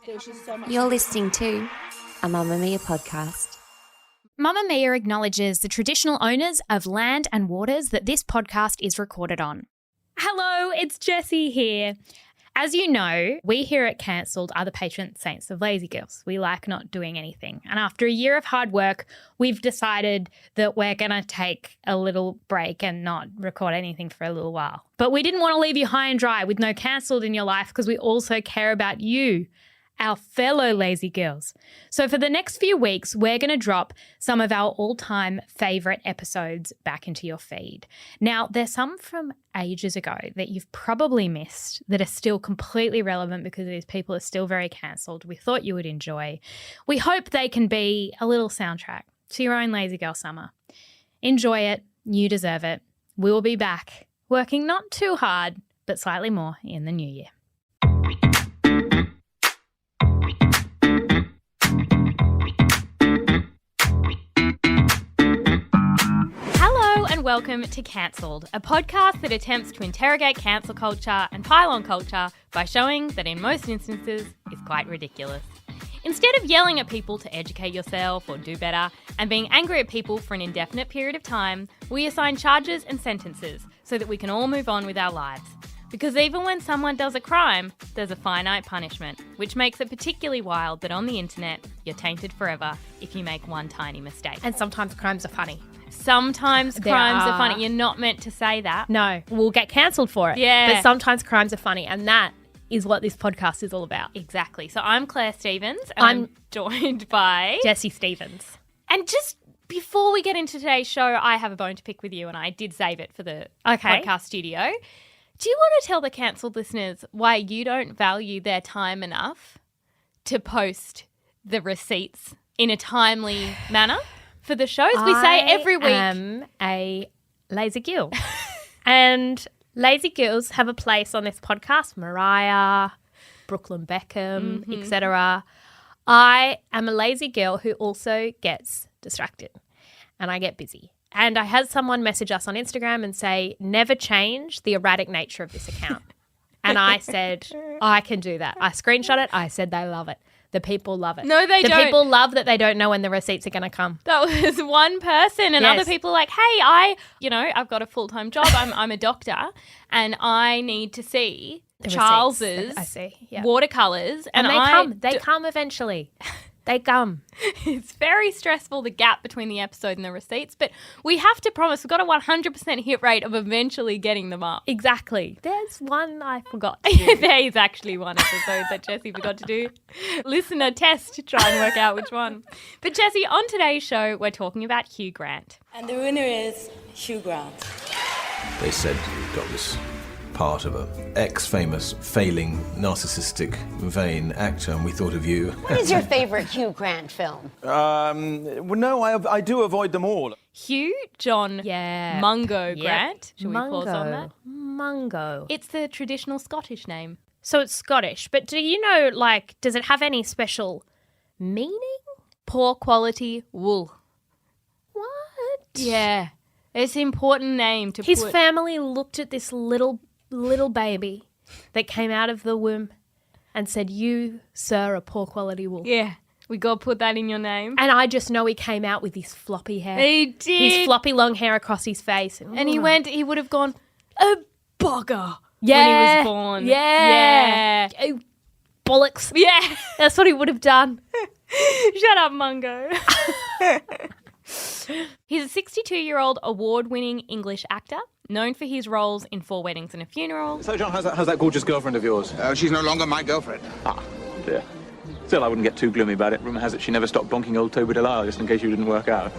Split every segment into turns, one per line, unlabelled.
There's just so much.
You're listening to a Mamamia podcast.
Mamamia acknowledges the traditional owners of land and waters that this podcast is recorded on. Hello, it's Jessie here. As you know, we here at Cancelled are the patron saints of lazy girls. We like not doing anything. And after a year of hard work, we've decided that we're going to take a little break and not record anything for a little while. But we didn't want to leave you high and dry with no Cancelled in your life because we also care about you, our fellow lazy girls. So for the next few weeks, we're going to drop some of our all-time favourite episodes back into your feed. Now, there's some from ages ago that you've probably missed that are still completely relevant because these people are still very cancelled. We thought you would enjoy. We hope they can be a little soundtrack to your own lazy girl summer. Enjoy it. You deserve it. We will be back working not too hard, but slightly more in the new year. Welcome to Cancelled, a podcast that attempts to interrogate cancel culture and pile-on culture by showing that in most instances it's quite ridiculous. Instead of yelling at people to educate yourself or do better and being angry at people for an indefinite period of time, we assign charges and sentences so that we can all move on with our lives. Because even when someone does a crime, there's a finite punishment, which makes it particularly wild that on the internet you're tainted forever if you make one tiny mistake.
And sometimes crimes are funny.
Sometimes crimes are funny. You're not meant to say that.
No, we'll get cancelled for it.
Yeah.
But sometimes crimes are funny, and that is what this podcast is all about.
Exactly. So I'm Claire Stevens, and I'm joined by
Jessie Stevens.
And just before we get into today's show, I have a bone to pick with you, and I did save it for the podcast studio. Do you want to tell the cancelled listeners why you don't value their time enough to post the receipts in a timely manner for the shows? We say every week.
I am a lazy girl. And lazy girls have a place on this podcast. Mariah, Brooklyn Beckham, etc. I am a lazy girl who also gets distracted and I get busy. And I had someone message us on Instagram and say, never change the erratic nature of this account. And I said, I can do that. I screenshot it. I said they love it. The people love it.
No, they don't.
The people love that they don't know when the receipts are going to come.
That was one person, and other people are like, hey, I've got a full-time job. I'm a doctor, and I need to see
The
Charles's watercolours.
And they come eventually. They come.
It's very stressful, the gap between the episode and the receipts, but we have to promise we've got a 100% hit rate of eventually getting them up.
Exactly. There's one I forgot to do.
There is actually one episode that Jessie forgot to do. Listener test to try and work out which one. But Jessie, on today's show, we're talking about Hugh Grant.
And the winner is Hugh Grant.
They said you got this part of an ex-famous, failing, narcissistic, vain actor, and we thought of you.
What is your favourite Hugh Grant film?
Well, no, I do avoid them all.
Hugh John Mungo Grant. Should we pause on that?
Mungo.
It's the traditional Scottish name.
So it's Scottish, but do you know, does it have any special meaning?
Poor quality wool.
What?
Yeah. It's an important name to
His
put.
family looked at this little baby that came out of the womb and said, you, sir, are poor quality wool.
Yeah. We got to put that in your name.
And I just know he came out with his floppy hair.
He did.
His floppy long hair across his face.
And he would have gone, a bugger,
yeah,
when he was born.
Yeah. Oh, bollocks.
Yeah.
That's what he would have done.
Shut up, Mungo. He's a 62-year-old award-winning English actor, known for his roles in 4 Weddings and a Funeral.
So, John, how's that gorgeous girlfriend of yours?
She's no longer my girlfriend.
Ah, dear. Still, I wouldn't get too gloomy about it. Rumour has it she never stopped bonking old Toby Delisle just in case you didn't work out.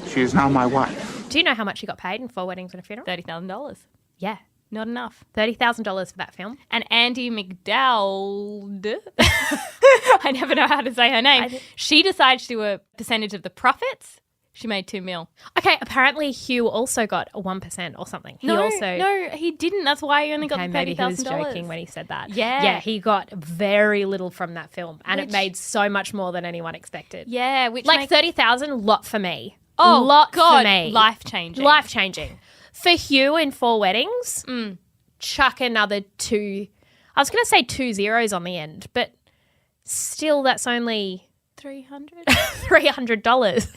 She is now my wife.
Do you know how much he got paid in 4 Weddings and a Funeral?
$30,000.
Yeah.
Not enough.
$30,000 for that film.
And Andy McDowell, I never know how to say her name. She decided to do a percentage of the profits. She made $2 million.
Okay, apparently Hugh also got a 1% or something.
No, he didn't. That's why he only got the $30,000.
Maybe he was joking when he said that.
Yeah.
Yeah, he got very little from that film, and it made so much more than anyone expected.
Yeah, which
like $30,000, lot for me.
Oh,
lot
God,
for me.
Life-changing.
Life-changing. For Hugh in 4 Weddings, chuck another 2. I was going to say 2 zeros on the end, but Still, that's only
$300?
$300.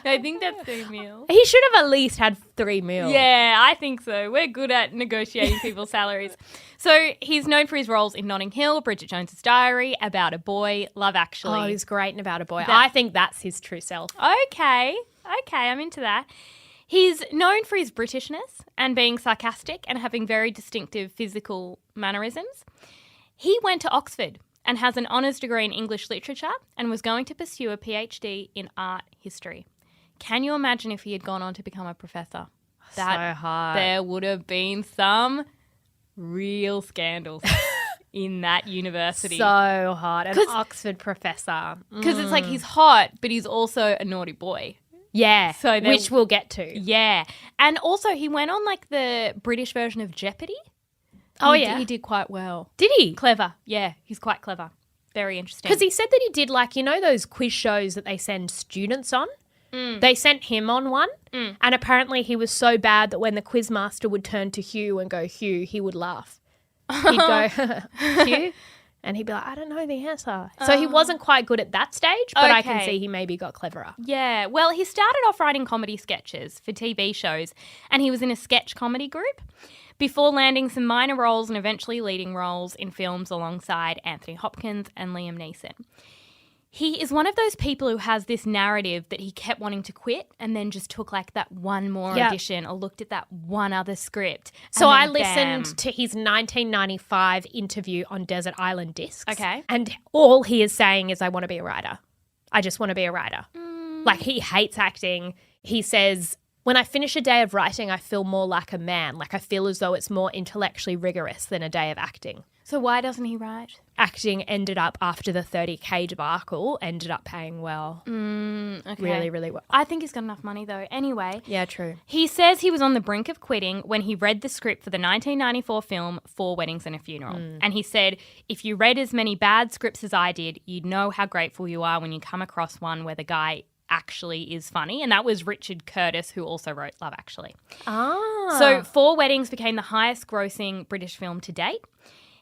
I think that's 3 mil.
He should have at least had 3 mil.
Yeah, I think so. We're good at negotiating people's salaries. So he's known for his roles in Notting Hill, Bridget Jones's Diary, About a Boy, Love Actually.
Oh, he's great in About a Boy. I think that's his true self.
Okay, I'm into that. He's known for his Britishness and being sarcastic and having very distinctive physical mannerisms. He went to Oxford and has an honours degree in English literature and was going to pursue a PhD in art history. Can you imagine if he had gone on to become a professor?
So hard.
There would have been some real scandals in that university.
So hard. An Oxford professor.
Because it's like he's hot, but he's also a naughty boy.
Yeah,
So
which we'll get to.
Yeah. And also he went on like the British version of Jeopardy.
Oh,
He
yeah.
He did quite well.
Did he?
Clever. Yeah, he's quite clever. Very interesting.
Because he said that he did, like, you know those quiz shows that they send students on? They sent him on one, and apparently he was so bad that when the quizmaster would turn to Hugh and go, Hugh, he would laugh. He'd go, Hugh? And he'd be like, I don't know the answer. So he wasn't quite good at that stage, but I can
Okay.
see he maybe got cleverer.
Yeah, well, he started off writing comedy sketches for TV shows, and he was in a sketch comedy group before landing some minor roles and eventually leading roles in films alongside Anthony Hopkins and Liam Neeson. He is one of those people who has this narrative that he kept wanting to quit and then just took like that one more audition or looked at that one other script.
So
and
I
then
listened
bam.
to his 1995 interview on Desert Island Discs.
Okay.
And all he is saying is, I want to be a writer. I just want to be a writer. Like, he hates acting. He says, when I finish a day of writing, I feel more like a man. Like, I feel as though it's more intellectually rigorous than a day of acting.
So why doesn't he write?
Acting ended up, after the 30K debacle, ended up paying well.
Okay.
Really, really well.
I think he's got enough money though. Anyway.
Yeah, true.
He says he was on the brink of quitting when he read the script for the 1994 film 4 Weddings and a Funeral. And he said, if you read as many bad scripts as I did, you'd know how grateful you are when you come across one where the guy actually is funny. And that was Richard Curtis, who also wrote Love Actually.
Ah.
So 4 Weddings became the highest grossing British film to date.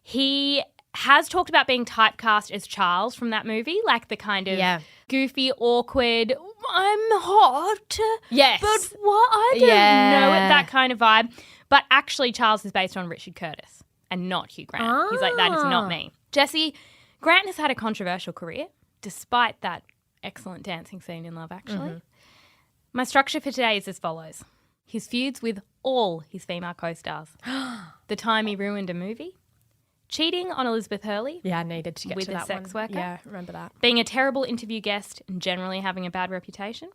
He has talked about being typecast as Charles from that movie, like the kind of goofy, awkward, I'm hot.
Yes.
But what? I don't know it, that kind of vibe. But actually, Charles is based on Richard Curtis and not Hugh Grant. He's like, that is not me. Jesse, Grant has had a controversial career, despite that excellent dancing scene in Love Actually. My structure for today is as follows. His feuds with all his female co-stars. The time he ruined a movie. Cheating on Elizabeth Hurley.
Yeah, I needed to get
with
to
a
that
sex
one.
worker.
Yeah, remember that.
Being a terrible interview guest and generally having a bad reputation.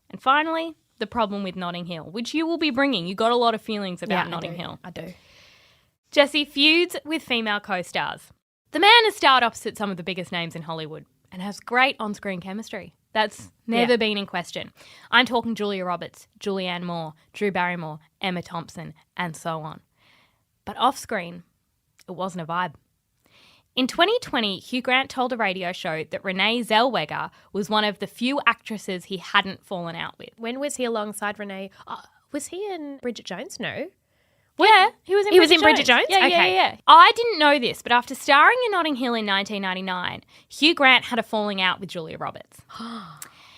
And finally, the problem with Notting Hill, which you will be bringing. You got a lot of feelings about Notting Hill.
I do.
Jesse, feuds with female co-stars. The man has starred opposite some of the biggest names in Hollywood and has great on-screen chemistry. That's never been in question. I'm talking Julia Roberts, Julianne Moore, Drew Barrymore, Emma Thompson, and so on. But off-screen, it wasn't a vibe. In 2020, Hugh Grant told a radio show that Renee Zellweger was one of the few actresses he hadn't fallen out with.
When was he alongside Renee? Was he in Bridget Jones? No.
Yeah, he was in
Bridget Jones?
Yeah,
Okay.
yeah. I didn't know this, but after starring in Notting Hill in 1999, Hugh Grant had a falling out with Julia Roberts.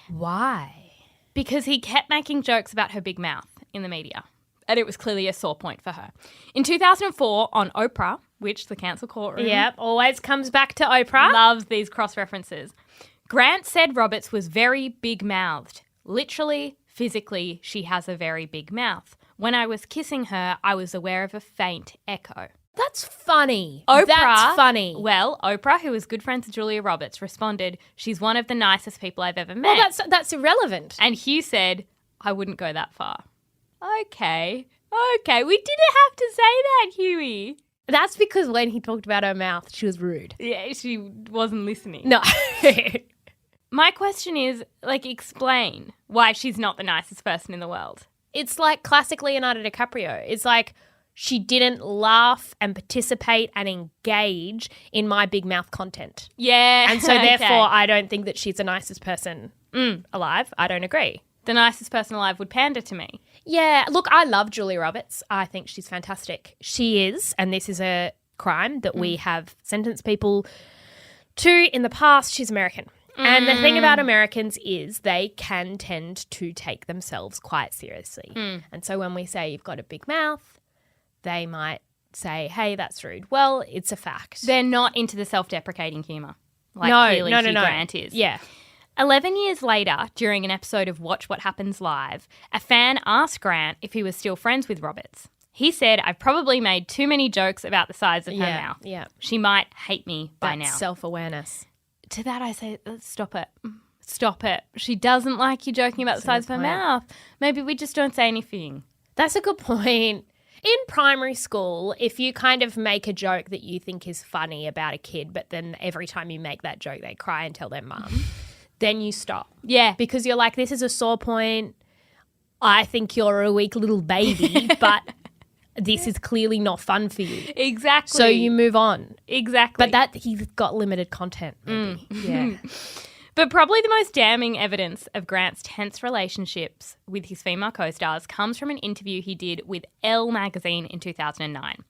Why?
Because he kept making jokes about her big mouth in the media. And it was clearly a sore point for her. In 2004, on Oprah, which the cancel courtroom
Yep, always comes back to Oprah.
loves these cross-references, Grant said Roberts was very big-mouthed. Literally, physically, she has a very big mouth. When I was kissing her, I was aware of a faint echo.
That's funny.
Oprah,
That's funny.
Well, Oprah, who was good friends with Julia Roberts, responded, she's one of the nicest people I've ever met.
Well, that's irrelevant.
And Hugh said, I wouldn't go that far. Okay, we didn't have to say that, Hughie.
That's because when he talked about her mouth, she was rude.
Yeah, she wasn't listening.
No.
My question is, explain why she's not the nicest person in the world.
It's like classic Leonardo DiCaprio. It's like she didn't laugh and participate and engage in my big mouth content.
Yeah.
And so therefore I don't think that she's the nicest person alive. I don't agree.
The nicest person alive would pander to me.
Yeah, look, I love Julia Roberts. I think she's fantastic. She is, and this is a crime that we have sentenced people 2, in the past, she's American. And the thing about Americans is they can tend to take themselves quite seriously. And so when we say you've got a big mouth, they might say, hey, that's rude. Well, it's a fact.
They're not into the self-deprecating humour. Clearly Hugh Grant is.
Yeah.
11 years later, during an episode of Watch What Happens Live, a fan asked Grant if he was still friends with Roberts. He said, I've probably made too many jokes about the size of her mouth.
Yeah.
She might hate me by now.
That's self-awareness.
To that I say, stop it. Stop it. She doesn't like you joking about the size of her mouth. Maybe we just don't say anything.
That's a good point. In primary school, if you kind of make a joke that you think is funny about a kid, but then every time you make that joke they cry and tell their mum, then you stop.
Yeah.
Because you're like, this is a sore point. I think you're a weak little baby, but this is clearly not fun for you.
Exactly.
So you move on.
Exactly.
But he's got limited content, maybe. Yeah.
But probably the most damning evidence of Grant's tense relationships with his female co-stars comes from an interview he did with Elle magazine in 2009.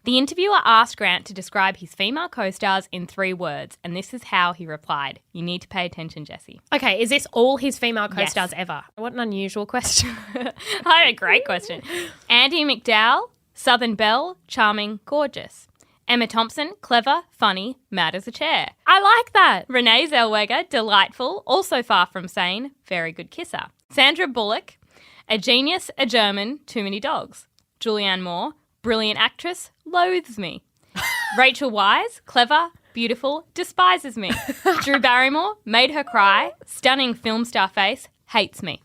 The interviewer asked Grant to describe his female co-stars in 3 words, and this is how he replied. You need to pay attention, Jessie.
Okay, is this all his female co-stars ever? What an unusual question.
I had a great question. Andie MacDowell, Southern Belle, charming, gorgeous. Emma Thompson, clever, funny, mad as a chair.
I like that.
Renee Zellweger, delightful, also far from sane, very good kisser. Sandra Bullock, a genius, a German, too many dogs. Julianne Moore, brilliant actress, loathes me. Rachel Weisz, clever, beautiful, despises me. Drew Barrymore, made her cry, stunning film star face, hates me.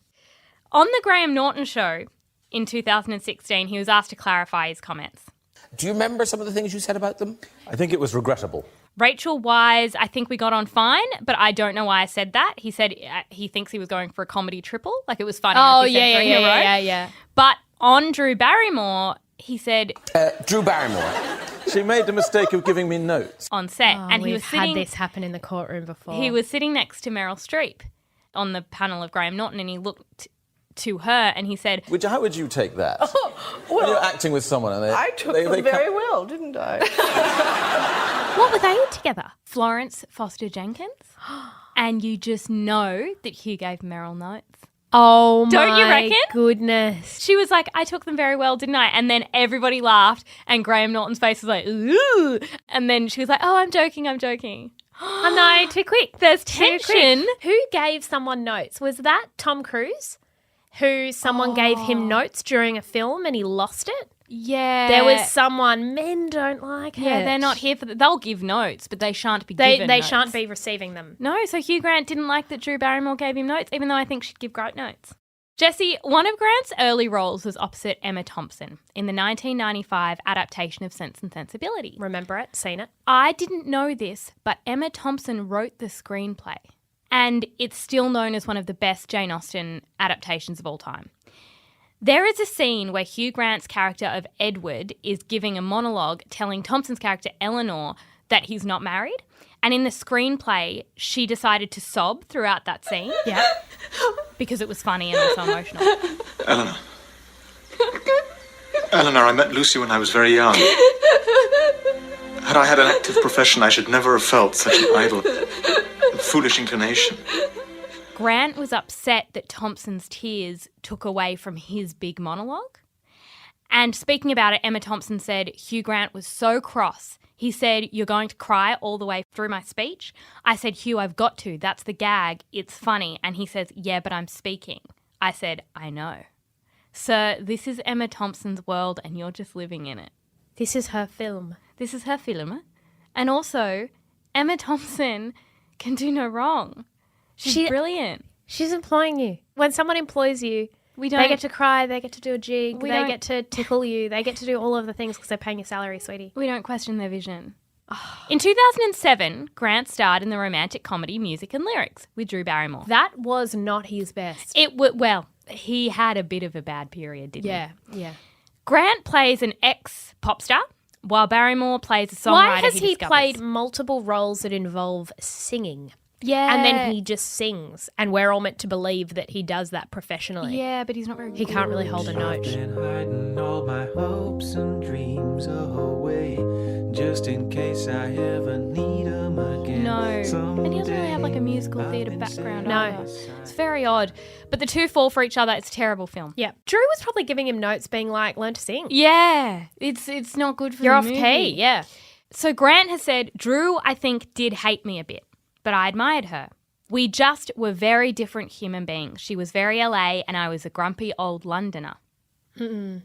On the Graham Norton show in 2016, he was asked to clarify his comments.
Do you remember some of the things you said about them?
I think it was regrettable.
Rachel Weisz, I think we got on fine, but I don't know why I said that. He said he thinks he was going for a comedy triple, like it was funny.
Oh,
like he said 3 in a row.
yeah.
But on Drew Barrymore, he said...
Drew Barrymore.
She made the mistake of giving me notes.
On set. And he was sitting...
had this happen in the courtroom before.
He was sitting next to Meryl Streep on the panel of Graham Norton, and he looked to her and he said...
How would you take that? When you're acting with someone and
I took them very well, didn't I?
What were they together? Florence Foster Jenkins? And you just know that Hugh gave Meryl notes.
Oh,
Don't you reckon?
Goodness.
She was like, I took them very well, didn't I? And then everybody laughed and Graham Norton's face was like, ooh. And then she was like, oh, I'm joking.
Oh, no, too quick.
There's tension.
Who gave someone notes? Was that Tom Cruise? Who someone gave him notes during a film and he lost it?
Yeah.
There was someone, men don't like it.
Yeah, they're not here for they'll give notes, but they shan't be given
They
notes.
shan't be receiving them.
No, so Hugh Grant didn't like that Drew Barrymore gave him notes, even though I think she'd give great notes. Jessie, one of Grant's early roles was opposite Emma Thompson in the 1995 adaptation of Sense and Sensibility.
Remember it? Seen it?
I didn't know this, but Emma Thompson wrote the screenplay. And it's still known as one of the best Jane Austen adaptations of all time. There is a scene where Hugh Grant's character of Edward is giving a monologue telling Thompson's character Eleanor that he's not married. And in the screenplay, she decided to sob throughout that scene.
Yeah.
Because it was funny and also emotional.
Eleanor, I met Lucy when I was very young. Had I had an active profession, I should never have felt such an idle, foolish inclination.
Grant was upset that Thompson's tears took away from his big monologue. And speaking about it, Emma Thompson said, Hugh Grant was so cross. He said, you're going to cry all the way through my speech? I said, Hugh, I've got to. That's the gag. It's funny. And he says, yeah, but I'm speaking. I said, I know. Sir, this is Emma Thompson's world and you're just living in it.
This is her film.
This is her film. And also, Emma Thompson can do no wrong. She's brilliant.
She's employing you. When someone employs you, they get to cry, they get to do a jig, they get to tickle you, they get to do all of the things because they're paying your salary, sweetie.
We don't question their vision. In 2007, Grant starred in the romantic comedy Music and Lyrics with Drew Barrymore.
That was not his best.
Well, he had a bit of a bad period, didn't he?
Yeah.
Grant plays an ex-pop star, while Barrymore plays a songwriter.
Why has he
discovers.
played multiple roles that involve singing?
Yeah.
And then he just sings, and we're all meant to believe that he does that professionally.
Yeah, but he's not very good.
He can't really hold a note.
Been hiding all my hopes and dreams away, just in case I ever need them again.
No, And he doesn't really have like a musical theatre background
No.
either. It's very odd. But the two fall for each other. It's a terrible film.
Yeah. Drew was probably giving him notes being like, learn to sing.
Yeah. It's not good for
You're
the
off
movie.
key, yeah.
So Grant has said, Drew, I think, did hate me a bit, but I admired her. We just were very different human beings. She was very LA and I was a grumpy old Londoner.
Mm-mm.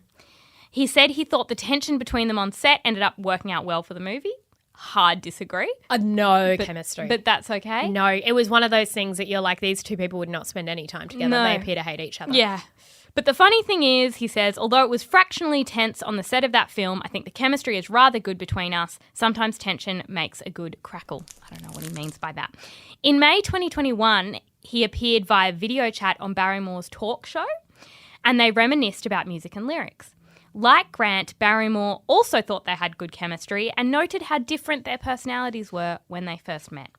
He said he thought the tension between them on set ended up working out well for the movie. Hard disagree.
No chemistry.
But that's okay.
No, it was one of those things that you're like, these two people would not spend any time together.
No.
They appear to hate each other.
Yeah. But the funny thing is, he says, although it was fractionally tense on the set of that film, I think the chemistry is rather good between us. Sometimes tension makes a good crackle. I don't know what he means by that. In May 2021, he appeared via video chat on Barrymore's talk show, and they reminisced about music and lyrics. Like Grant, Barrymore also thought they had good chemistry and noted how different their personalities were when they first met.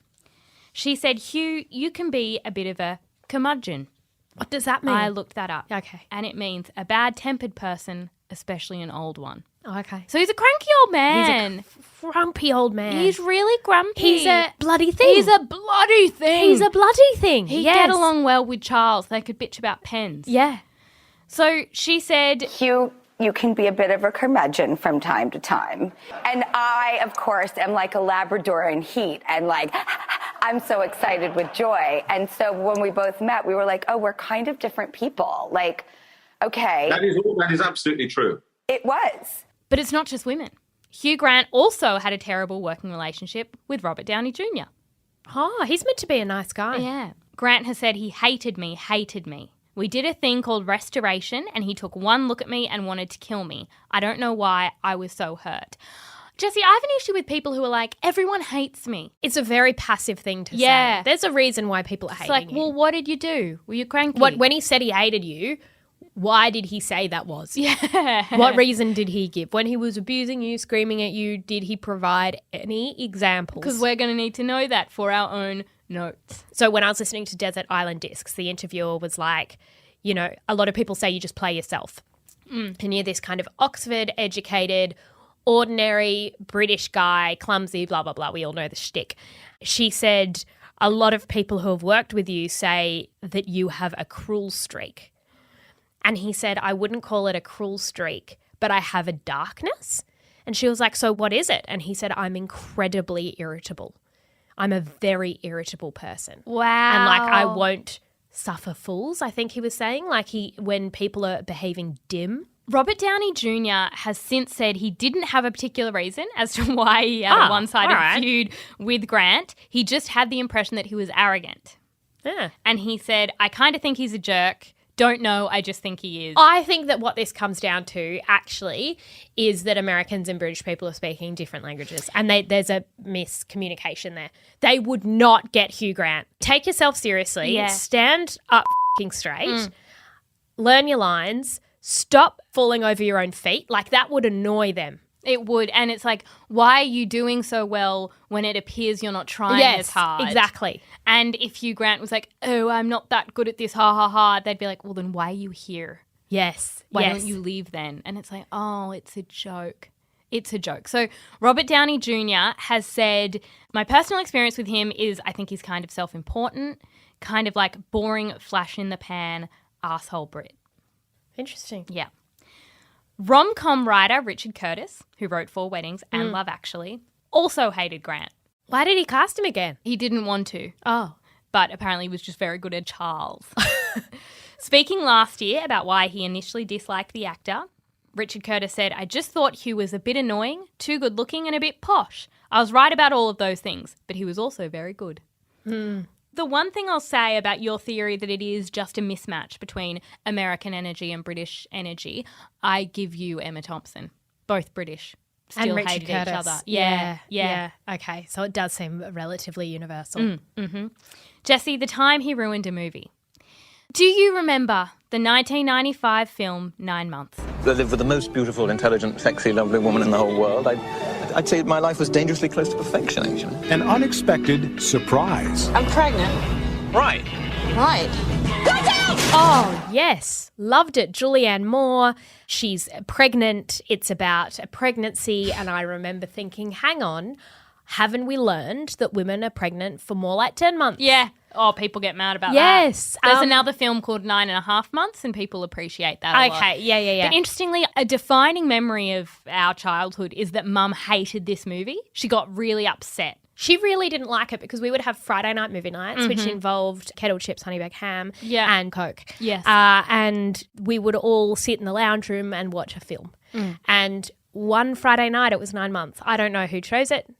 She said, Hugh, you can be a bit of a curmudgeon.
What does that mean?
I looked that up.
Okay.
And it means a bad-tempered person, especially an old one.
Oh, okay.
So he's a cranky old man.
He's a grumpy old man.
He's really grumpy.
He's a bloody thing.
He's a bloody thing.
He's a bloody thing.
He'd
Yes.
get along well with Charles. They could bitch about pens.
Yeah.
So she said,
Hugh, you can be a bit of a curmudgeon from time to time. And I, of course, am like a Labrador in heat and like, I'm so excited with joy. And so when we both met, we were like, oh, we're kind of different people. Like, okay.
That is absolutely true.
It was.
But it's not just women. Hugh Grant also had a terrible working relationship with Robert Downey Jr.
Oh, he's meant to be a nice guy.
Yeah. Grant has said he hated me. We did a thing called restoration and he took one look at me and wanted to kill me. I don't know why. I was so hurt. Jesse, I have an issue with people who are like, everyone hates me.
It's a very passive thing to
Yeah.
say. There's a reason why people are
It's
hating
like,
you.
well, what did you do? Were you cranky?
When he said he hated you, why did he say that was?
Yeah.
What reason did he give? When he was abusing you, screaming at you, did he provide any examples?
Because we're going to need to know that for our own notes.
So when I was listening to Desert Island Discs, the interviewer was like, you know, a lot of people say you just play yourself. And you're this kind of Oxford-educated, ordinary British guy, clumsy, blah, blah, blah. We all know the shtick. She said a lot of people who have worked with you say that you have a cruel streak. And he said, I wouldn't call it a cruel streak, but I have a darkness. And she was like, so what is it? And he said, I'm incredibly irritable. I'm a very irritable person.
Wow.
And like, I won't suffer fools, I think he was saying. Like when people are behaving dim.
Robert Downey Jr. has since said he didn't have a particular reason as to why he had a one-sided feud with Grant. He just had the impression that he was arrogant.
Yeah.
And he said, I kind of think he's a jerk. Don't know, I just think he is.
I think that what this comes down to actually is that Americans and British people are speaking different languages and there's a miscommunication there. They would not get Hugh Grant. Take yourself seriously.
Yeah.
Stand up f***ing straight. Learn your lines. Stop falling over your own feet. Like that would annoy them.
It would. And it's like, why are you doing so well when it appears you're not trying as hard?
Exactly.
And if Hugh Grant was like, oh, I'm not that good at this, ha, ha, ha, they'd be like, well, then why are you here?
Yes.
Why don't you leave then? And it's like, oh, it's a joke. It's a joke. So Robert Downey Jr. has said, my personal experience with him is I think he's kind of self-important, kind of like boring, flash in the pan, asshole Brit.
Interesting.
Yeah. Rom-com writer Richard Curtis, who wrote 4 Weddings and Love Actually, also hated Grant.
Why did he cast him again?
He didn't want to.
Oh.
But apparently was just very good at Charles. Speaking last year about why he initially disliked the actor, Richard Curtis said, I just thought Hugh was a bit annoying, too good looking and a bit posh. I was right about all of those things, but he was also very good. The one thing I'll say about your theory that it is just a mismatch between American energy and British energy, I give you Emma Thompson. Both British. Still
and
hated
Richard Curtis.
each other. Yeah.
Okay, so it does seem relatively universal.
Jesse, the time he ruined a movie. Do you remember the 1995 film 9 Months?
I live with the most beautiful, intelligent, sexy, lovely woman in the whole world. I'd say my life was dangerously close to perfection, actually.
An unexpected surprise.
I'm pregnant.
Right.
Right.
Oh, yes. Loved it. Julianne Moore. She's pregnant. It's about a pregnancy. And I remember thinking, hang on, haven't we learned that women are pregnant for more like 10 months?
Yeah. Oh, people get mad about that.
Yes.
There's another film called 9.5 Months, and people appreciate that a lot.
Okay, yeah.
But interestingly, a defining memory of our childhood is that Mum hated this movie. She got really upset.
She really didn't like it because we would have Friday night movie nights, which involved kettle chips, honey baked ham, and Coke.
Yes.
And we would all sit in the lounge room and watch a film. And one Friday night, it was 9 months. I don't know who chose it,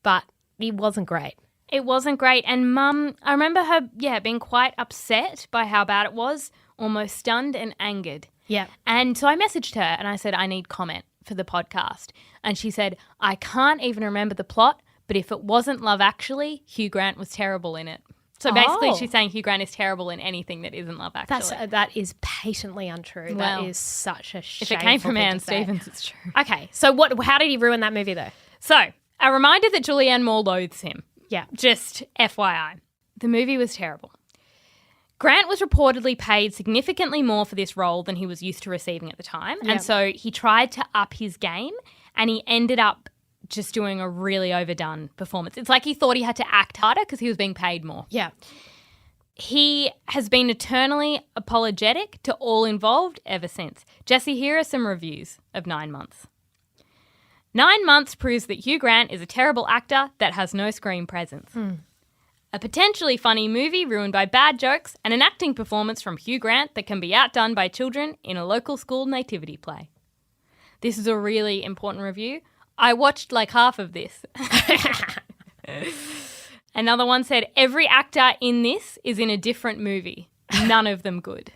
but it wasn't great.
It wasn't great. And Mum, I remember her, being quite upset by how bad it was, almost stunned and angered.
Yeah.
And so I messaged her and I said, I need comment for the podcast. And she said, I can't even remember the plot, but if it wasn't Love Actually, Hugh Grant was terrible in it. So basically she's saying Hugh Grant is terrible in anything that isn't Love Actually.
That is patently untrue.
Well,
that is such a shameful
if it came from
thing
Anne
to say.
Stevens, it's true.
Okay, so how did he ruin that movie though?
So a reminder that Julianne Moore loathes him.
Yeah.
Just FYI. The movie was terrible. Grant was reportedly paid significantly more for this role than he was used to receiving at the time.
Yep.
And so he tried to up his game and he ended up just doing a really overdone performance. It's like he thought he had to act harder because he was being paid more.
Yeah.
He has been eternally apologetic to all involved ever since. Jesse, here are some reviews of 9 months. 9 months proves that Hugh Grant is a terrible actor that has no screen presence. A potentially funny movie ruined by bad jokes and an acting performance from Hugh Grant that can be outdone by children in a local school nativity play. This is a really important review. I watched like half of this. Another one said, every actor in this is in a different movie. None of them good.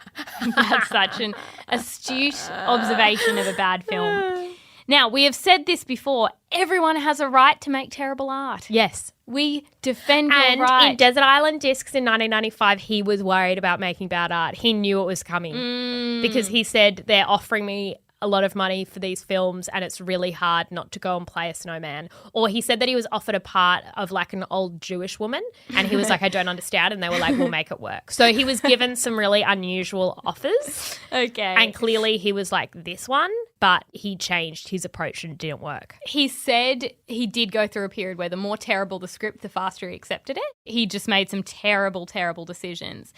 That's such an astute observation of a bad film. Now, we have said this before. Everyone has a right to make terrible art.
Yes.
We defend your
And
right.
in Desert Island Discs in 1995, he was worried about making bad art. He knew it was coming because he said, they're offering me a lot of money for these films and it's really hard not to go and play a snowman. Or he said that he was offered a part of like an old Jewish woman and he was like, I don't understand. And they were like, we'll make it work. So he was given some really unusual offers.
Okay.
And clearly he was like, this one, but he changed his approach and it didn't work.
He said he did go through a period where the more terrible the script, the faster he accepted it. He just made some terrible, terrible decisions.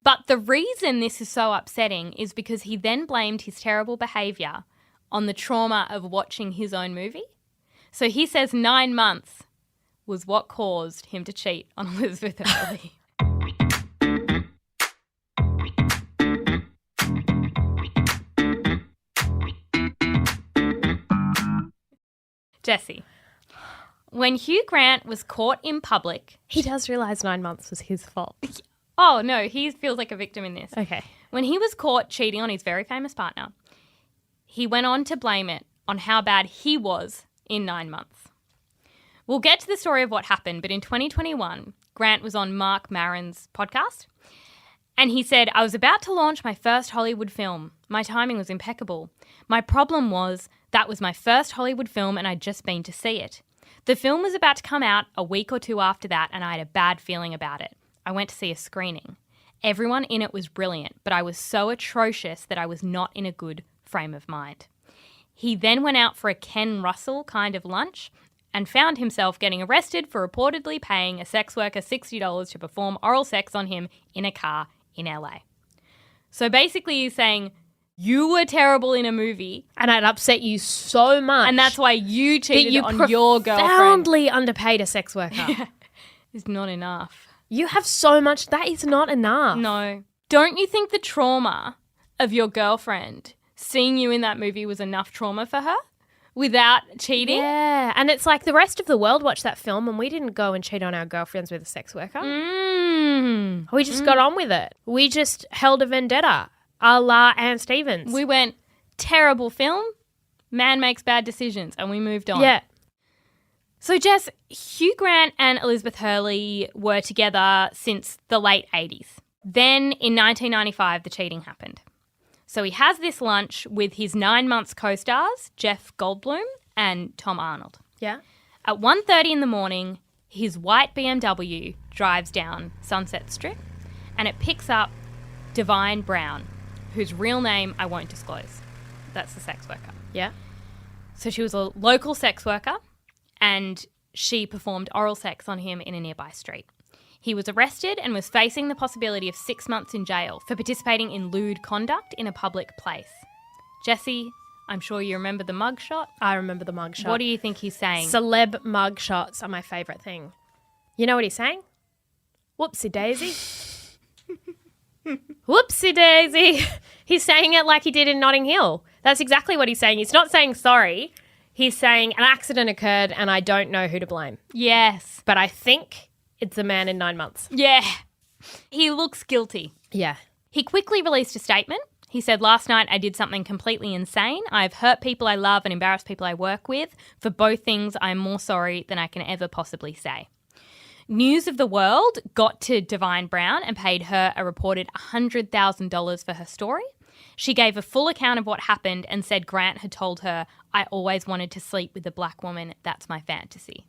But the reason this is so upsetting is because he then blamed his terrible behaviour on the trauma of watching his own movie. So he says 9 months was what caused him to cheat on Elizabeth Hurley. Jesse, when Hugh Grant was caught in public...
He does realise 9 months was his fault.
Oh, no, he feels like a victim in this.
Okay.
When he was caught cheating on his very famous partner, he went on to blame it on how bad he was in 9 months. We'll get to the story of what happened, but in 2021, Grant was on Mark Maron's podcast, and he said, I was about to launch my first Hollywood film. My timing was impeccable. My problem was that was my first Hollywood film and I'd just been to see it. The film was about to come out a week or two after that and I had a bad feeling about it. I went to see a screening. Everyone in it was brilliant, but I was so atrocious that I was not in a good frame of mind. He then went out for a Ken Russell kind of lunch and found himself getting arrested for reportedly paying a sex worker $60 to perform oral sex on him in a car in LA. So basically he's saying, you were terrible in a movie.
And it upset you so much.
And that's why you cheated on your girlfriend.
Profoundly underpaid a sex worker.
It's not enough.
You have so much. That is not enough.
No. Don't you think the trauma of your girlfriend seeing you in that movie was enough trauma for her without cheating?
Yeah. And it's like the rest of the world watched that film and we didn't go and cheat on our girlfriends with a sex worker. We just got on with it. We just held a vendetta, a la Anne Stevens.
We went, terrible film, man makes bad decisions, and we moved on.
Yeah.
So, Jess, Hugh Grant and Elizabeth Hurley were together since the late 80s. Then, in 1995, the cheating happened. So he has this lunch with his 9 months co-stars, Jeff Goldblum and Tom Arnold.
Yeah.
At 1:30 in the morning, his white BMW drives down Sunset Strip and it picks up Divine Brown, whose real name I won't disclose. That's the sex worker.
Yeah.
So she was a local sex worker and she performed oral sex on him in a nearby street. He was arrested and was facing the possibility of 6 months in jail for participating in lewd conduct in a public place. Jessie, I'm sure you remember the mugshot.
I remember the mugshot.
What do you think he's saying?
Celeb mugshots are my favourite thing. You know what he's saying? Whoopsie daisy. Whoopsie daisy. He's saying it like he did in Notting Hill. That's exactly what he's saying. He's not saying sorry. He's saying an accident occurred and I don't know who to blame.
Yes.
But I think it's a man in 9 months.
Yeah. He looks guilty.
Yeah.
He quickly released a statement. He said, "Last night I did something completely insane. I've hurt people I love and embarrassed people I work with. For both things, I'm more sorry than I can ever possibly say." News of the World got to Divine Brown and paid her a reported $100,000 for her story. She gave a full account of what happened and said Grant had told her, "I always wanted to sleep with a black woman. That's my fantasy."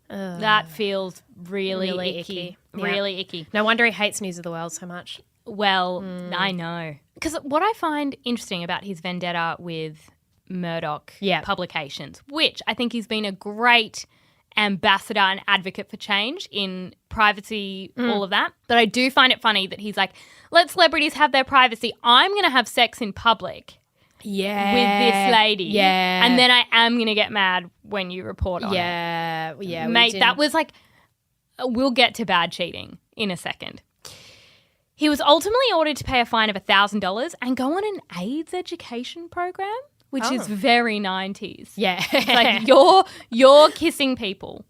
That feels really icky.
Yeah.
Really icky.
No wonder he hates News of the World so much.
Well, I know. Because what I find interesting about his vendetta with Murdoch publications, which I think he's been a great ambassador and advocate for change in privacy, all of that. But I do find it funny that he's like, let celebrities have their privacy. I'm going to have sex in public with this lady.
Yeah.
And then I am going to get mad when you report on it.
Yeah.
Mate, that was like, we'll get to bad cheating in a second. He was ultimately ordered to pay a fine of $1,000 and go on an AIDS education program, which is very 90s.
Yeah.
It's like you're kissing people.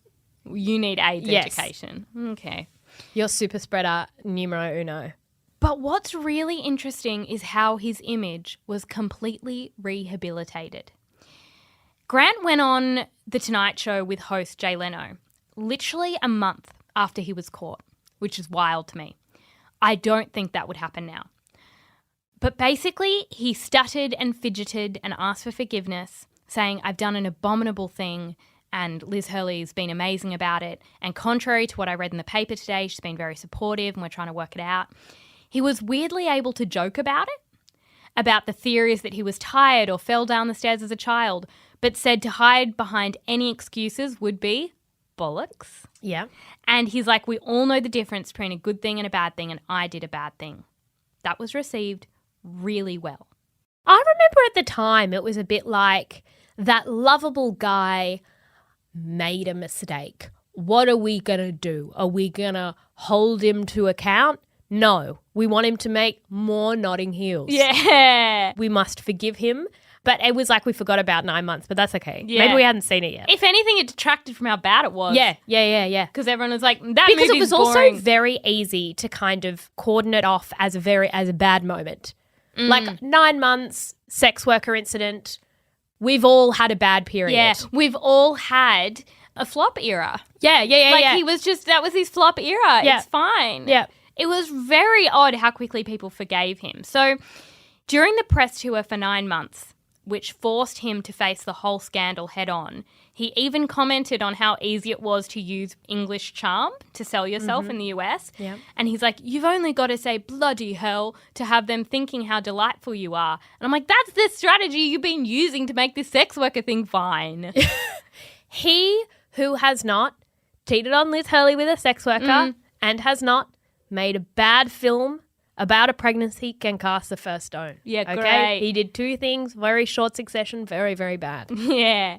You need AIDS education. Okay.
You're super spreader numero uno.
But what's really interesting is how his image was completely rehabilitated. Grant went on The Tonight Show with host Jay Leno literally a month after he was caught, which is wild to me. I don't think that would happen now. But basically, he stuttered and fidgeted and asked for forgiveness, saying, "I've done an abominable thing," and Liz Hurley's been amazing about it. And contrary to what I read in the paper today, she's been very supportive and we're trying to work it out. He was weirdly able to joke about it, about the theories that he was tired or fell down the stairs as a child, but said to hide behind any excuses would be bollocks.
Yeah.
And he's like, we all know the difference between a good thing and a bad thing, and I did a bad thing. That was received really well.
I remember at the time it was a bit like that lovable guy made a mistake. What are we going to do? Are we going to hold him to account? No. We want him to make more Notting Hills.
Yeah.
We must forgive him. But it was like we forgot about 9 months, but that's okay.
Yeah.
Maybe we hadn't seen it yet.
If anything, it detracted from how bad it was.
Yeah.
Because everyone was like, that
because
movie's
it was
boring.
also very easy to kind of cordon it off as a bad moment. Like 9 months, sex worker incident. We've all had a bad period.
Yeah, we've all had a flop era.
Yeah.
Like he was just, that was his flop era.
Yeah.
It's fine.
Yeah.
It was very odd how quickly people forgave him. So during the press tour for 9 months, which forced him to face the whole scandal head on, he even commented on how easy it was to use English charm to sell yourself in the US.
Yeah.
And he's like, you've only got to say bloody hell to have them thinking how delightful you are. And I'm like, that's the strategy you've been using to make this sex worker thing fine.
He who has not cheated on Liz Hurley with a sex worker and has not made a bad film about a pregnancy can cast the first stone.
Yeah,
okay?
great.
He did 2 things, very short succession, very, very bad.
Yeah.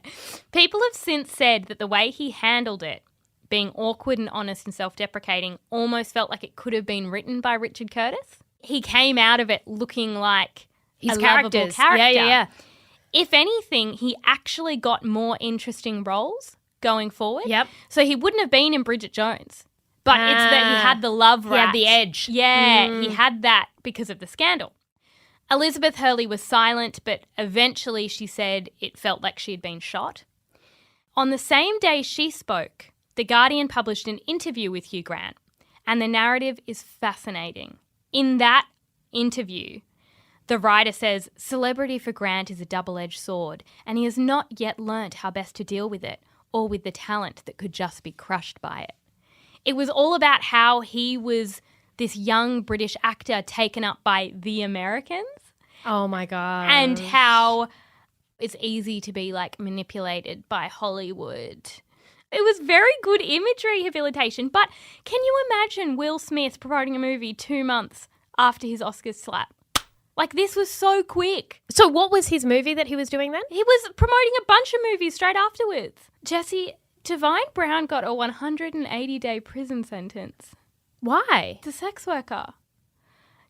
People have since said that the way he handled it, being awkward and honest and self-deprecating, almost felt like it could have been written by Richard Curtis. He came out of it looking like
His
a lovable
characters.
character.
Yeah.
If anything, he actually got more interesting roles going forward.
Yep.
So he wouldn't have been in Bridget Jones. But it's that he had the love
He
rat.
had the edge.
Yeah, he had that because of the scandal. Elizabeth Hurley was silent, but eventually she said it felt like she had been shot. On the same day she spoke, The Guardian published an interview with Hugh Grant, and the narrative is fascinating. In that interview, the writer says, celebrity for Grant is a double-edged sword, and he has not yet learnt how best to deal with it, or with the talent that could just be crushed by it. It was all about how he was this young British actor taken up by the Americans.
Oh, my God.
And how it's easy to be, like, manipulated by Hollywood.
It was very good image rehabilitation. But can you imagine Will Smith promoting a movie 2 months after his Oscars slap? Like, this was so quick.
So what was his movie that he was doing then?
He was promoting a bunch of movies straight afterwards. Jesse, Divine Brown got a 180-day prison sentence.
Why?
The sex worker.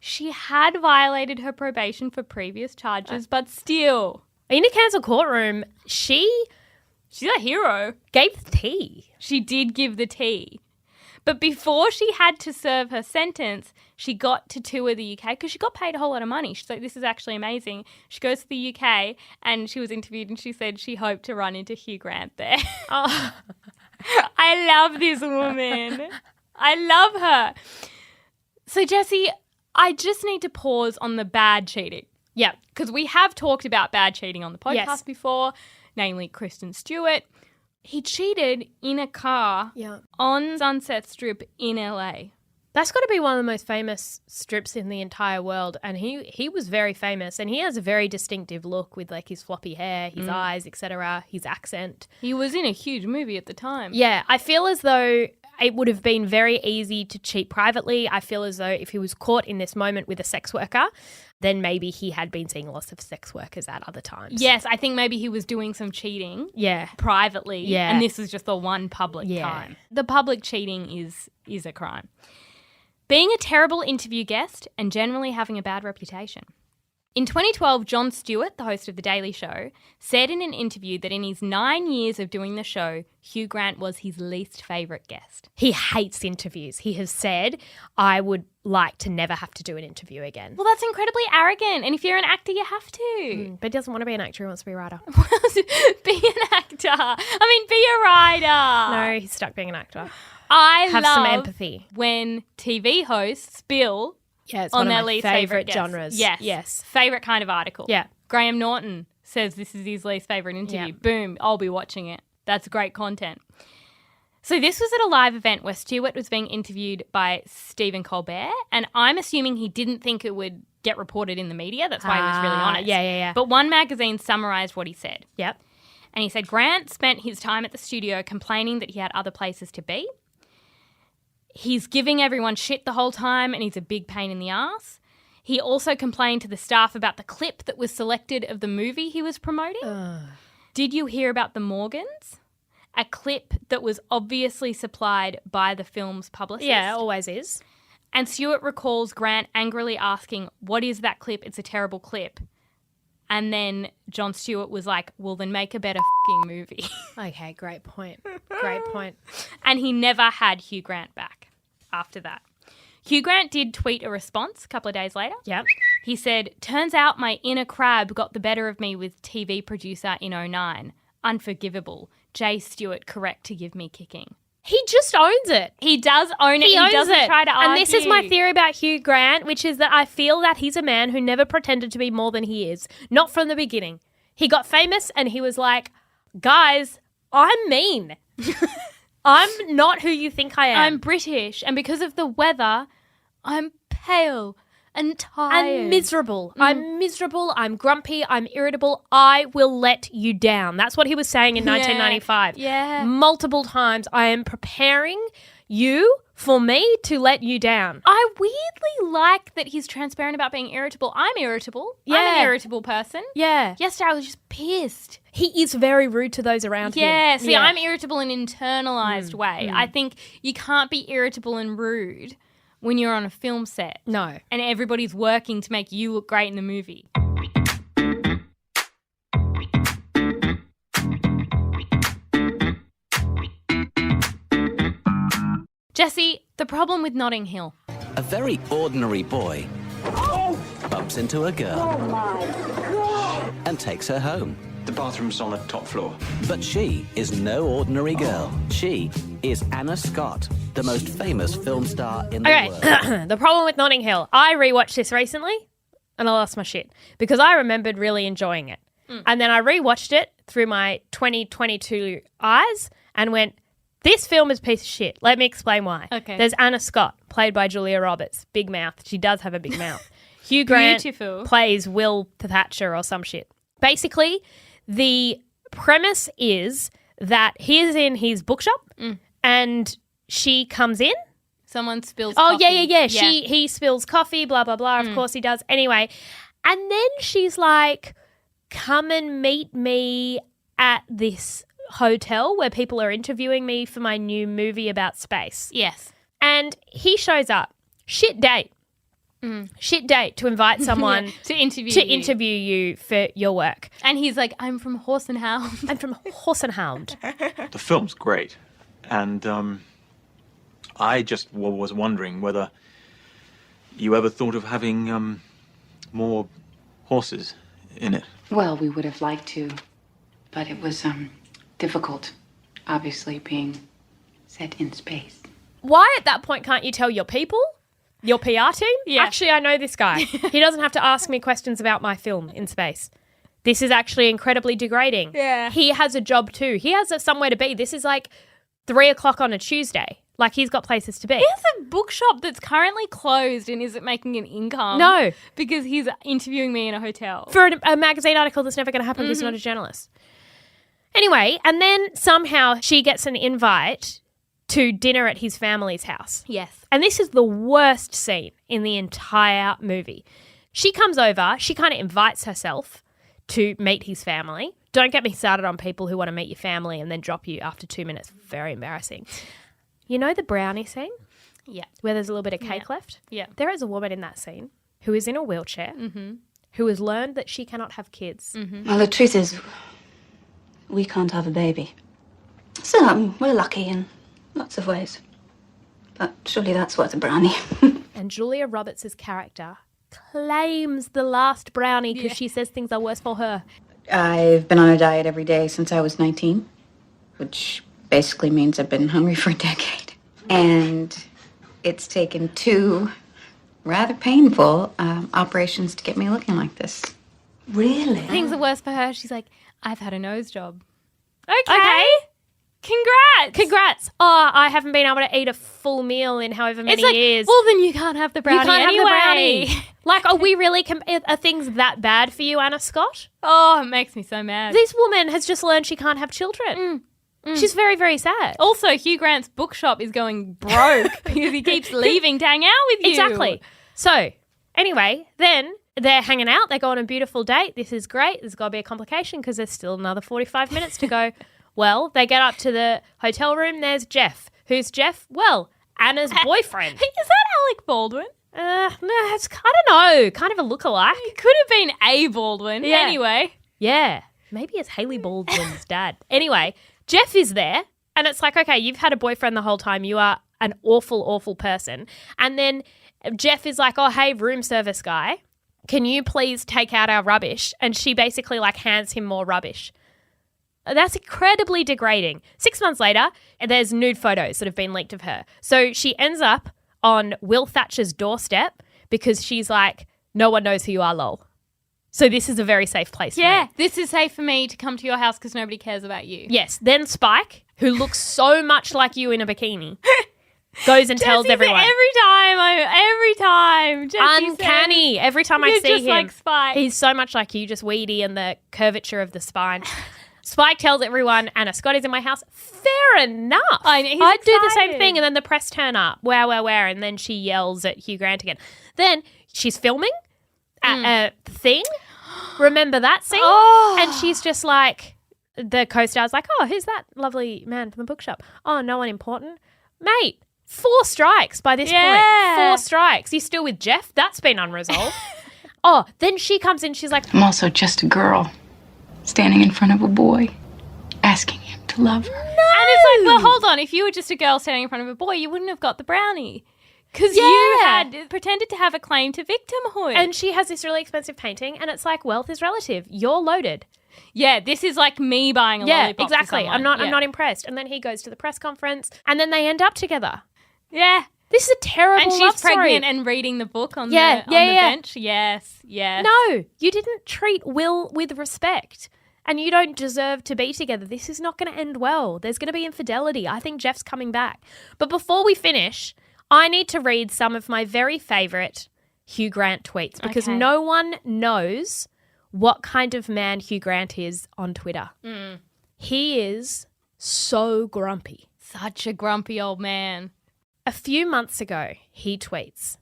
She had violated her probation for previous charges, but still.
In a cancel courtroom, she's
a hero.
Gave the tea.
She did give the tea. But before she had to serve her sentence, she got to tour the UK because she got paid a whole lot of money. She's like, this is actually amazing. She goes to the UK and she was interviewed and she said she hoped to run into Hugh Grant there. Oh, I love this woman. I love her. So, Jessie, I just need to pause on the bad cheating.
Yeah.
Because we have talked about bad cheating on the podcast before, namely Kristen Stewart. He cheated in a car on Sunset Strip in LA.
That's got to be one of the most famous strips in the entire world. And he was very famous and he has a very distinctive look with like his floppy hair, his eyes, etc., his accent.
He was in a huge movie at the time.
Yeah, I feel as though it would have been very easy to cheat privately. I feel as though if he was caught in this moment with a sex worker, then maybe he had been seeing lots of sex workers at other times.
Yes, I think maybe he was doing some cheating privately.
Yeah.
And this was just the one public time. The public cheating is a crime. Being a terrible interview guest and generally having a bad reputation. In 2012, Jon Stewart, the host of The Daily Show, said in an interview that in his 9 years of doing the show, Hugh Grant was his least favourite guest.
He hates interviews. He has said, I would like to never have to do an interview again.
Well, that's incredibly arrogant. And if you're an actor, you have to.
But he doesn't want to be an actor. He wants to be a writer.
Be an actor. I mean, be a writer.
No, he's stuck being an actor.
I
have
love
some empathy
when TV hosts spill
it's
on
one
their
of my
least
favourite
guests.
genres.
Yes. Favourite kind of article.
Yeah.
Graham Norton says this is his least favourite interview.
Yeah.
Boom, I'll be watching it. That's great content. So this was at a live event where Stewart was being interviewed by Stephen Colbert, and I'm assuming he didn't think it would get reported in the media. That's why he was really honest.
Yeah.
But one magazine summarised what he said.
Yep.
And he said Grant spent his time at the studio complaining that he had other places to be. He's giving everyone shit the whole time and he's a big pain in the ass. He also complained to the staff about the clip that was selected of the movie he was promoting. Did you hear about the Morgans? A clip that was obviously supplied by the film's publicist.
Yeah, always is.
And Stewart recalls Grant angrily asking, what is that clip? It's a terrible clip. And then Jon Stewart was like, well, then make a better fucking movie.
Okay, great point. Great point.
And he never had Hugh Grant back after that. Hugh Grant did tweet a response a couple of days later.
Yep.
He said, turns out my inner crab got the better of me with TV producer in 2009. Unforgivable. Jay Stewart correct to give me kicking.
He just owns it.
He does own it. He doesn't try to argue.
And this is my theory about Hugh Grant, which is that I feel that he's a man who never pretended to be more than he is. Not from the beginning. He got famous and he was like, guys, I'm mean. I'm not who you think I am.
I'm British, and because of the weather, I'm pale and tired.
And miserable. I'm miserable. I'm grumpy. I'm irritable. I will let you down. That's what he was saying in 1995.
Yeah.
Multiple times. I am preparing you for me to let you down.
I weirdly like that he's transparent about being irritable. I'm irritable.
Yeah.
I'm an irritable person.
Yeah.
Yesterday I was just pissed.
He is very rude to those around him.
Yeah, see, I'm irritable in an internalized way. I think you can't be irritable and rude when you're on a film set.
No.
And everybody's working to make you look great in the movie. Jesse, the problem with Notting Hill.
A very ordinary boy bumps into a girl and takes her home.
The bathroom's on the top floor.
But she is no ordinary girl. She is Anna Scott, the most famous film star in the world.
Okay, the problem with Notting Hill. I rewatched this recently and I lost my shit because I remembered really enjoying it. And then I rewatched it through my 2022 eyes and went, this film is a piece of shit. Let me explain why.
Okay.
There's Anna Scott, played by Julia Roberts. Big mouth. She does have a big mouth. Hugh Grant plays Will Thatcher or some shit. Basically, the premise is
that he's in his bookshop and she comes in.
Someone spills
coffee.
Yeah.
He spills coffee, blah, blah, blah. Of course he does. Anyway, and then she's like, come and meet me at this hotel where people are interviewing me for my new movie about space.
Yes.
And he shows up. Shit date. Shit date to invite someone
to interview
you for your work.
And he's like, I'm from Horse and Hound.
I'm from Horse and Hound.
The film's great. And I just was wondering whether you ever thought of having more horses in it.
Well, we would have liked to, but it was difficult, obviously, being set in space.
Why at that point can't you tell your people? Your PR team?
Yeah.
Actually, I know this guy. He doesn't have to ask me questions about my film in space. This is actually incredibly degrading.
Yeah.
He has a job too. He has somewhere to be. This is like 3:00 on a Tuesday. Like, he's got places to be.
He has a bookshop that's currently closed, and is it making an income?
No.
Because he's interviewing me in a hotel.
For a magazine article that's never going to happen. He's not a journalist. Anyway, and then somehow she gets an invite to dinner at his family's house.
Yes.
And this is the worst scene in the entire movie. She comes over, she kind of invites herself to meet his family. Don't get me started on people who want to meet your family and then drop you after 2 minutes. Very embarrassing. You know the brownie scene?
Yeah.
Where there's a little bit of cake left?
Yeah.
There is a woman in that scene who is in a wheelchair, who has learned that she cannot have kids.
Well, the truth is, we can't have a baby. So we're lucky in lots of ways. But surely that's worth a brownie.
And Julia Roberts' character claims the last brownie because she says things are worse for her.
I've been on a diet every day since I was 19, which basically means I've been hungry for a decade. And it's taken 2 rather painful operations to get me looking like this. Really?
Things are worse for her. She's like, I've had a nose job.
Okay.
Congrats.
Oh, I haven't been able to eat a full meal in however many years.
Well, then you can't have the brownie
You can't
anyway.
have the brownie. Like, are we really... are things that bad for you, Anna Scott?
Oh, it makes me so mad.
This woman has just learned she can't have children. She's very, very sad.
Also, Hugh Grant's bookshop is going broke because he keeps leaving to hang out with you.
Exactly. So, anyway, then they're hanging out. They go on a beautiful date. This is great. There's got to be a complication because there's still another 45 minutes to go. Well, they get up to the hotel room. There's Jeff. Who's Jeff? Well, Anna's boyfriend.
Is that Alec Baldwin?
No, it's, I don't know. Kind of a lookalike.
It could have been a Baldwin.
Yeah.
Anyway.
Yeah. Maybe it's Hailey Baldwin's dad. Anyway, Jeff is there. And it's like, okay, you've had a boyfriend the whole time. You are an awful, awful person. And then Jeff is like, oh, hey, room service guy, can you please take out our rubbish? And she basically like hands him more rubbish. That's incredibly degrading. 6 months later, there's nude photos that have been leaked of her. So she ends up on Will Thatcher's doorstep because she's like, no one knows who you are, lol. So this is a very safe place for me.
This is safe for me to come to your house because nobody cares about you.
Yes. Then Spike, who looks so much like you in a bikini, goes and tells everyone.
Every time. Jessie
Uncanny.
Says,
Every time I see
just
him.
like Spike.
He's so much like you, just weedy and the curvature of the spine. Spike tells everyone, Anna Scott is in my house. Fair enough.
I know, he's
I'd do the same
excited.
thing. And then the press turn up. Where? And then she yells at Hugh Grant again. Then she's filming at a thing. Remember that scene?
Oh.
And she's just like, the co-star's like, oh, who's that lovely man from the bookshop? Oh, no one important. Mate, 4 strikes by this point. 4 strikes. You still with Jeff? That's been unresolved. Oh, then she comes in. She's like,
I'm also just a girl standing in front of a boy, asking him to love her.
And it's like, well, hold on. If you were just a girl standing in front of a boy, you wouldn't have got the brownie. Because you had pretended to have a claim to victimhood.
And she has this really expensive painting, and it's like, wealth is relative. You're loaded.
Yeah, this is like me buying a lollipop.
Exactly.
For
I'm not impressed. And then he goes to the press conference, and then they end up together.
Yeah.
This is a terrible
And she's
love story.
pregnant and reading the book on the bench. Yes.
No, you didn't treat Will with respect. And you don't deserve to be together. This is not going to end well. There's going to be infidelity. I think Jeff's coming back. But before we finish, I need to read some of my very favourite Hugh Grant tweets because no one knows what kind of man Hugh Grant is on Twitter. He is so grumpy.
Such a grumpy old man.
A few months ago, he tweets,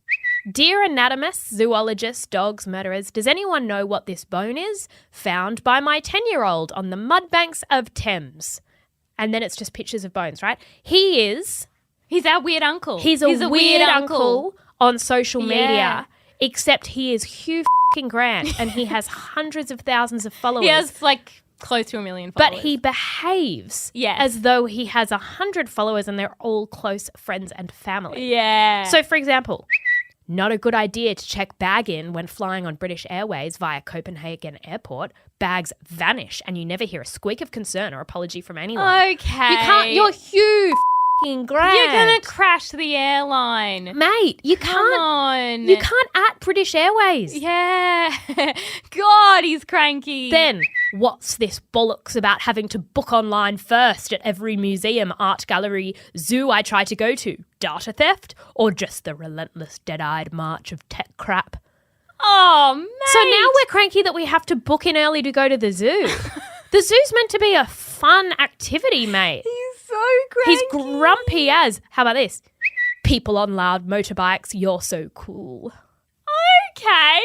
"Dear anatomists, zoologists, dogs, murderers, does anyone know what this bone is? Found by my 10-year-old on the mudbanks of Thames." And then it's just pictures of bones, right? He's
our weird uncle.
He's a weird uncle on social media,
Yeah.
except he is Hugh Grant and he has hundreds of thousands of followers.
He has like close to 1 million followers.
But he behaves
Yes.
as though he has 100 followers and they're all close friends and family.
Yeah.
So, for example, not a good idea to check bag in when flying on British Airways via Copenhagen Airport. Bags vanish and you never hear a squeak of concern or apology from anyone.
Okay.
You're Hugh Grant.
You're going to crash the airline.
Mate, you
Come
can't.
on.
You can't at British Airways.
Yeah. God, he's cranky.
Then, what's this bollocks about having to book online first at every museum, art gallery, zoo I try to go to? Data theft? Or just the relentless dead-eyed march of tech crap?
Oh, mate.
So now we're cranky that we have to book in early to go to the zoo. The zoo's meant to be a fun activity, mate.
He's so cranky.
He's grumpy as, how about this? People on loud motorbikes, you're so cool.
Okay.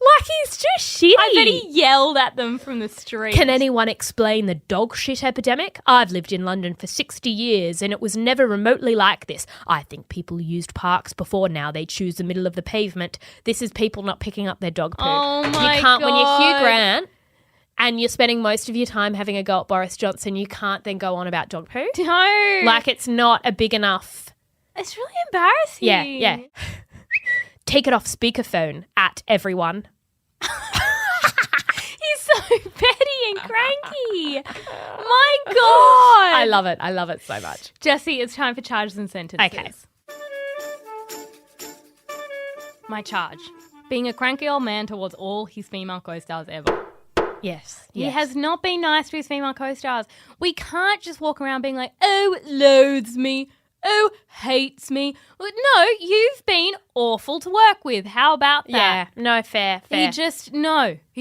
Like he's just shitty.
I bet he yelled at them from the street.
Can anyone explain the dog shit epidemic? I've lived in London for 60 years and it was never remotely like this. I think people used parks before, now they choose the middle of the pavement. This is people not picking up their dog poop.
Oh my
You can't, when you're Hugh
God.
Grant and you're spending most of your time having a go at Boris Johnson, you can't then go on about dog poo.
No.
Like it's not a big enough.
It's really embarrassing.
Yeah. Take it off speakerphone at everyone.
He's so petty and cranky. My God.
I love it. I love it so much.
Jesse, it's time for charges and sentences.
Okay.
My charge. Being a cranky old man towards all his female co-stars ever.
Yes.
He has not been nice to his female co-stars. We can't just walk around being like, oh, loathes me. Oh, hates me. Well, no, you've been awful to work with. How about that?
Yeah. No, fair.
He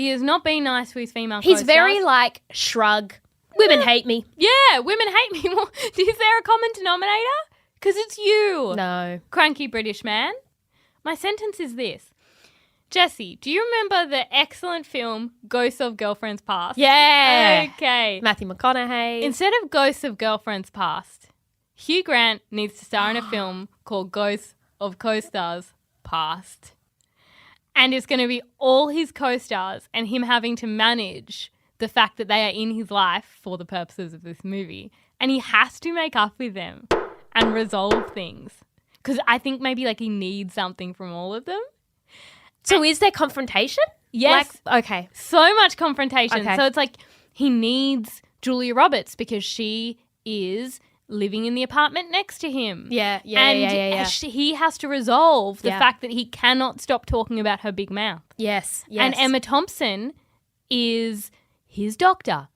has not been nice to his female
He's
co-stars.
very like shrug. Women hate me.
Yeah, women hate me. Well, is there a common denominator? Because it's you.
No.
Cranky British man. My sentence is this. Jesse, do you remember the excellent film Ghosts of Girlfriends Past?
Yeah.
Okay.
Matthew McConaughey.
Instead of Ghosts of Girlfriends Past, Hugh Grant needs to star in a film called Ghosts of Co-Stars Past. And it's going to be all his co-stars and him having to manage the fact that they are in his life for the purposes of this movie. And he has to make up with them and resolve things. Because I think maybe like he needs something from all of them.
So is there confrontation?
Yes.
Like, okay.
So much confrontation.
Okay.
So it's like he needs Julia Roberts because she is living in the apartment next to him.
Yeah.
He has to resolve the
Yeah.
fact that he cannot stop talking about her big mouth.
Yes.
And Emma Thompson is his doctor.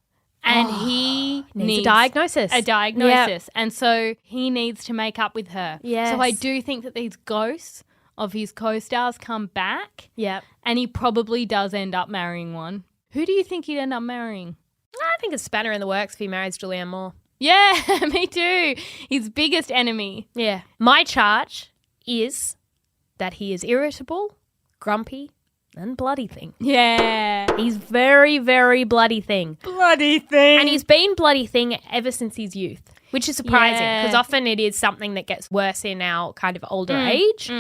And he needs
a diagnosis.
And so he needs to make up with her.
Yes.
So I do think that these ghosts of his co-stars come back.
Yeah.
And he probably does end up marrying one. Who do you think he'd end up marrying?
I think a spanner in the works if he marries Julianne Moore.
Yeah, me too. His biggest enemy.
Yeah. My charge is that he is irritable, grumpy, and bloody thing.
Yeah.
He's very, very bloody thing.
Bloody thing.
And he's been bloody thing ever since his youth, which is surprising because often it is something that gets worse in our kind of older age,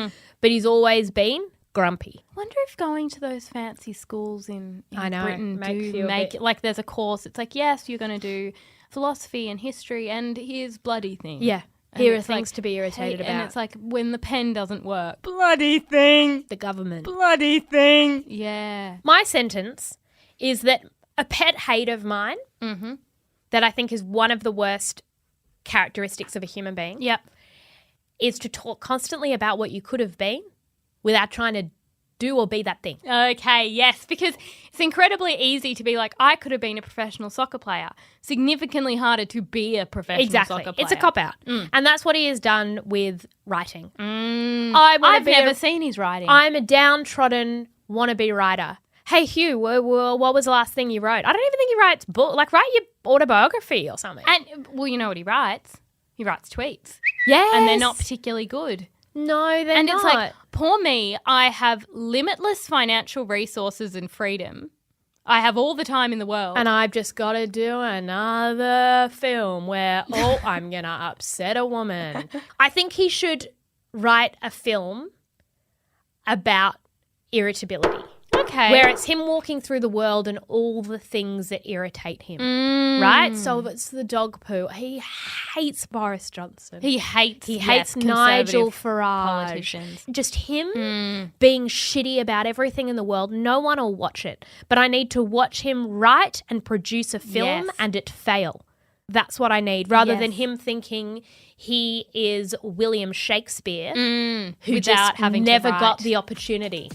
but he's always been grumpy.
Wonder if going to those fancy schools in
I know,
Britain
makes
do
you a
make
bit-
it, like there's a course. It's like, yes, you're going to do philosophy and history and here's bloody thing.
Yeah.
And
Here are
it's
things
like,
to be irritated
hey,
about.
And it's like when the pen doesn't work.
Bloody thing.
The government.
Bloody thing.
Yeah.
My sentence is that a pet hate of mine that I think is one of the worst characteristics of a human being is to talk constantly about what you could have been without trying to do or be that thing.
Okay, yes, because it's incredibly easy to be like, I could have been a professional soccer player. Significantly harder to be a professional soccer player.
It's a cop-out. And that's what he has done with writing.
I've never seen his writing.
I'm a downtrodden wannabe writer. Hey, Hugh, what was the last thing you wrote? I don't even think he writes book. Like, write your autobiography or something.
And, well, you know what he writes? He writes tweets.
Yes.
And they're not particularly good.
No, they're
and
not.
It's like, poor me, I have limitless financial resources and freedom. I have all the time in the world.
And I've just got to do another film where, I'm going to upset a woman. I think he should write a film about irritability.
Okay.
Where it's him walking through the world and all the things that irritate him. Right? So it's the dog poo. He hates Boris Johnson.
He hates
Nigel Farage.
Politicians.
Just him being shitty about everything in the world. No one will watch it. But I need to watch him write and produce a film and it fail. That's what I need, rather than him thinking he is William Shakespeare, who just never got the opportunity.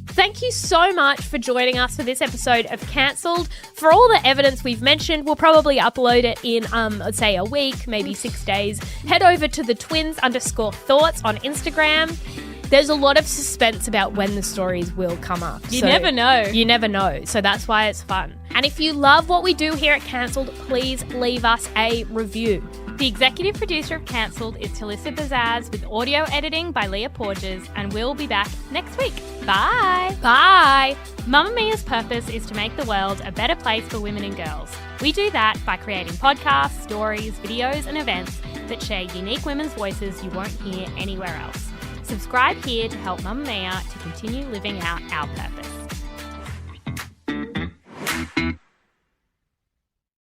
Thank you so much for joining us for this episode of Cancelled. For all the evidence we've mentioned, we'll probably upload it in, say, a week, maybe 6 days. Head over to the twins_thoughts on Instagram. There's a lot of suspense about when the stories will come up.
You never know.
You never know. So that's why it's fun. And if you love what we do here at Cancelled, please leave us a review.
The executive producer of Cancelled is Talissa Bazaz, with audio editing by Leah Porges, and we'll be back next week. Bye.
Bye.
Mamamia's purpose is to make the world a better place for women and girls. We do that by creating podcasts, stories, videos, and events that share unique women's voices you won't hear anywhere else. Subscribe here to help Mamamia to continue living out our purpose.